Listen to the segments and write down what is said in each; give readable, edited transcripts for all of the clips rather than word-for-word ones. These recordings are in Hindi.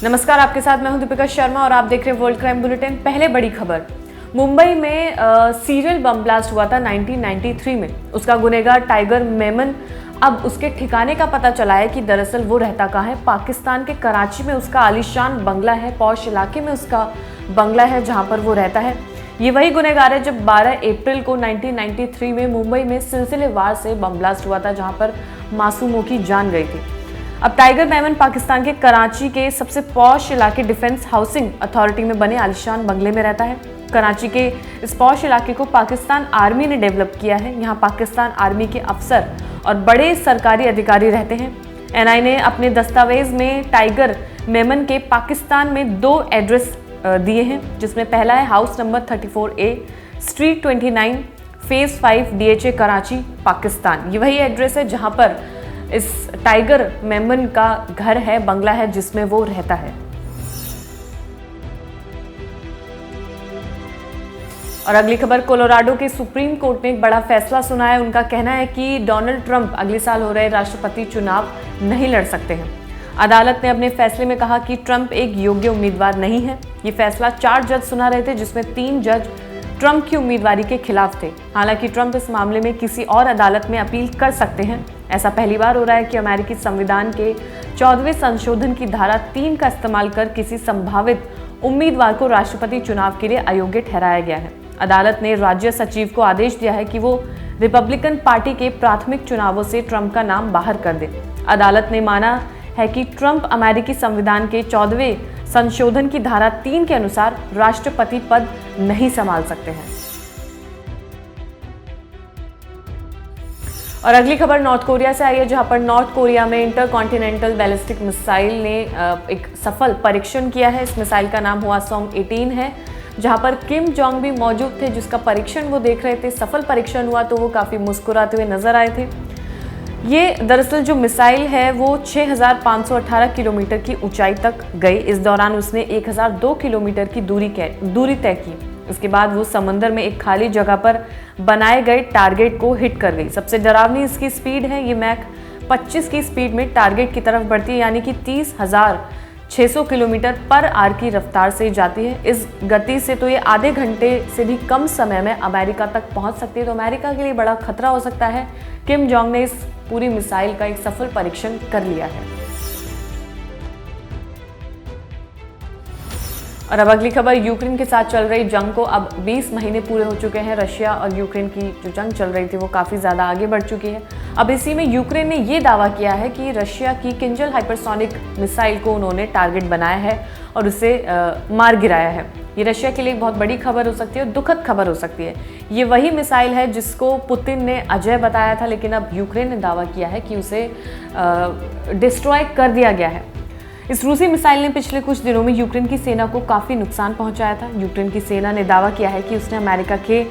नमस्कार, आपके साथ मैं हूं दीपिका शर्मा और आप देख रहे हैं वर्ल्ड क्राइम बुलेटिन। पहले बड़ी खबर, मुंबई में सीरियल बम ब्लास्ट हुआ था 1993 में। उसका गुनहगार टाइगर मेमन, अब उसके ठिकाने का पता चला है कि दरअसल वो रहता कहाँ है। पाकिस्तान के कराची में उसका आलीशान बंगला है, पॉश इलाके में उसका बंगला है जहाँ पर वो रहता है। ये वही गुनहगार है जब 12 अप्रैल को 1993 में मुंबई में सिलसिलेवार से बम ब्लास्ट हुआ था, जहाँ पर मासूमों की जान गई थी। अब टाइगर मेमन पाकिस्तान के कराची के सबसे पॉश इलाके डिफेंस हाउसिंग अथॉरिटी में बने आलीशान बंगले में रहता है। कराची के इस पॉश इलाके को पाकिस्तान आर्मी ने डेवलप किया है। यहाँ पाकिस्तान आर्मी के अफसर और बड़े सरकारी अधिकारी रहते हैं। एनआई ने अपने दस्तावेज में टाइगर मेमन के पाकिस्तान में 2 एड्रेस दिए हैं, जिसमें पहला है house number 34A, street 29, phase 5, DHA Karachi, Pakistan. ये वही एड्रेस है जहाँ पर इस टाइगर मेमन का घर है, बंगला है जिसमें वो रहता है। और अगली खबर, कोलोराडो के सुप्रीम कोर्ट ने एक बड़ा फैसला सुना है। उनका कहना है कि डोनाल्ड ट्रंप अगले साल हो रहे राष्ट्रपति चुनाव नहीं लड़ सकते हैं। अदालत ने अपने फैसले में कहा कि ट्रंप एक योग्य उम्मीदवार नहीं है। ये फैसला 4 जज सुना रहे थे, जिसमें 3 जज ट्रंप की उम्मीदवारी के खिलाफ थे। हालांकि ट्रंप इस मामले में किसी और अदालत में अपील कर सकते हैं। ऐसा पहली बार हो रहा है कि अमेरिकी संविधान के 14वें संशोधन की धारा 3 का इस्तेमाल कर किसी संभावित उम्मीदवार को राष्ट्रपति चुनाव के लिए अयोग्य ठहराया गया है। अदालत ने राज्य सचिव को आदेश दिया है कि वो रिपब्लिकन पार्टी के प्राथमिक चुनावों से ट्रंप का नाम बाहर कर दे। अदालत ने माना है कि ट्रंप अमेरिकी संविधान के 14वें संशोधन की धारा 3 के अनुसार राष्ट्रपति पद नहीं संभाल सकते हैं। और अगली खबर नॉर्थ कोरिया से आई है, जहां पर नॉर्थ कोरिया में इंटरकॉन्टिनेंटल बैलिस्टिक मिसाइल ने एक सफल परीक्षण किया है। इस मिसाइल का नाम हवासोंग 18 है, जहां पर किम जोंग भी मौजूद थे, जिसका परीक्षण वो देख रहे थे। सफल परीक्षण हुआ तो वो काफ़ी मुस्कुराते हुए नजर आए थे। ये दरअसल जो मिसाइल है वो 6518 किलोमीटर की ऊंचाई तक गई। इस दौरान उसने 1002 किलोमीटर की दूरी तय की। इसके बाद वो समंदर में एक खाली जगह पर बनाए गए टारगेट को हिट कर गई। सबसे डरावनी इसकी स्पीड है, ये मैक 25 की स्पीड में टारगेट की तरफ बढ़ती है, यानी कि 30,600 किलोमीटर पर आवर की रफ्तार से जाती है। इस गति से तो ये आधे घंटे से भी कम समय में अमेरिका तक पहुंच सकती है। तो अमेरिका के लिए बड़ा खतरा हो सकता है। किम जोंग ने इस पूरी मिसाइल का एक सफल परीक्षण कर लिया है। और अब अगली खबर, यूक्रेन के साथ चल रही जंग को अब 20 महीने पूरे हो चुके हैं। रशिया और यूक्रेन की जो जंग चल रही थी वो काफ़ी ज़्यादा आगे बढ़ चुकी है। अब इसी में यूक्रेन ने ये दावा किया है कि रशिया की किंजल हाइपरसोनिक मिसाइल को उन्होंने टारगेट बनाया है और उसे मार गिराया है। ये रशिया के लिए एक बहुत बड़ी खबर हो सकती है और दुखद खबर हो सकती है। ये वही मिसाइल है जिसको पुतिन ने अजय बताया था, लेकिन अब यूक्रेन ने दावा किया है कि उसे डिस्ट्रॉय कर दिया गया है। इस रूसी मिसाइल ने पिछले कुछ दिनों में यूक्रेन की सेना को काफ़ी नुकसान पहुंचाया था। यूक्रेन की सेना ने दावा किया है कि उसने अमेरिका के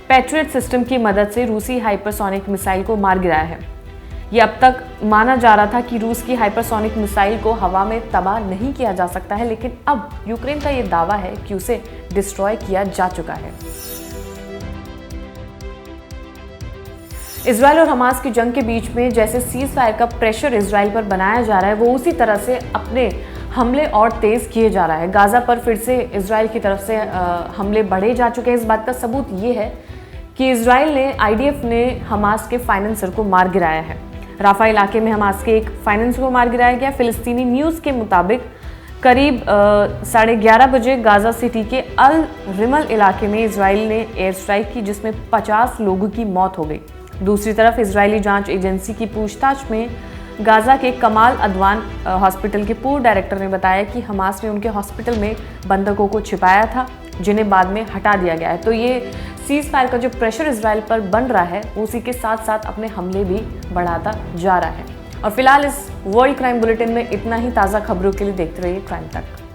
पैट्रियट सिस्टम की मदद से रूसी हाइपरसोनिक मिसाइल को मार गिराया है। ये अब तक माना जा रहा था कि रूस की हाइपरसोनिक मिसाइल को हवा में तबाह नहीं किया जा सकता है, लेकिन अब यूक्रेन का ये दावा है कि उसे डिस्ट्रॉय किया जा चुका है। इजराइल और हमास की जंग के बीच में जैसे सीज फायर का प्रेशर इजराइल पर बनाया जा रहा है, वो उसी तरह से अपने हमले और तेज किए जा रहा है। गाजा पर फिर से इजराइल की तरफ से हमले बढ़े जा चुके हैं। इस बात का सबूत ये है कि इजराइल ने आईडीएफ ने हमास के फाइनेंसर को मार गिराया है। राफा इलाके में हमास के एक फाइनेंसर को मार गिराया गया। फिलिस्तीनी न्यूज़ के मुताबिक करीब 11:30 बजे गाजा सिटी के अल रिमल इलाके में इजराइल ने एयर स्ट्राइक की, जिसमें 50 लोगों की मौत हो गई। दूसरी तरफ इजरायली जांच एजेंसी की पूछताछ में गाजा के कमाल अदवान हॉस्पिटल के पूर्व डायरेक्टर ने बताया कि हमास ने उनके हॉस्पिटल में बंधकों को छिपाया था, जिन्हें बाद में हटा दिया गया है। तो ये सीज फायर का जो प्रेशर इजराइल पर बन रहा है, उसी के साथ साथ अपने हमले भी बढ़ाता जा रहा है। और फिलहाल इस वर्ल्ड क्राइम बुलेटिन में इतना ही। ताज़ा खबरों के लिए देखते रहिए क्राइम तक।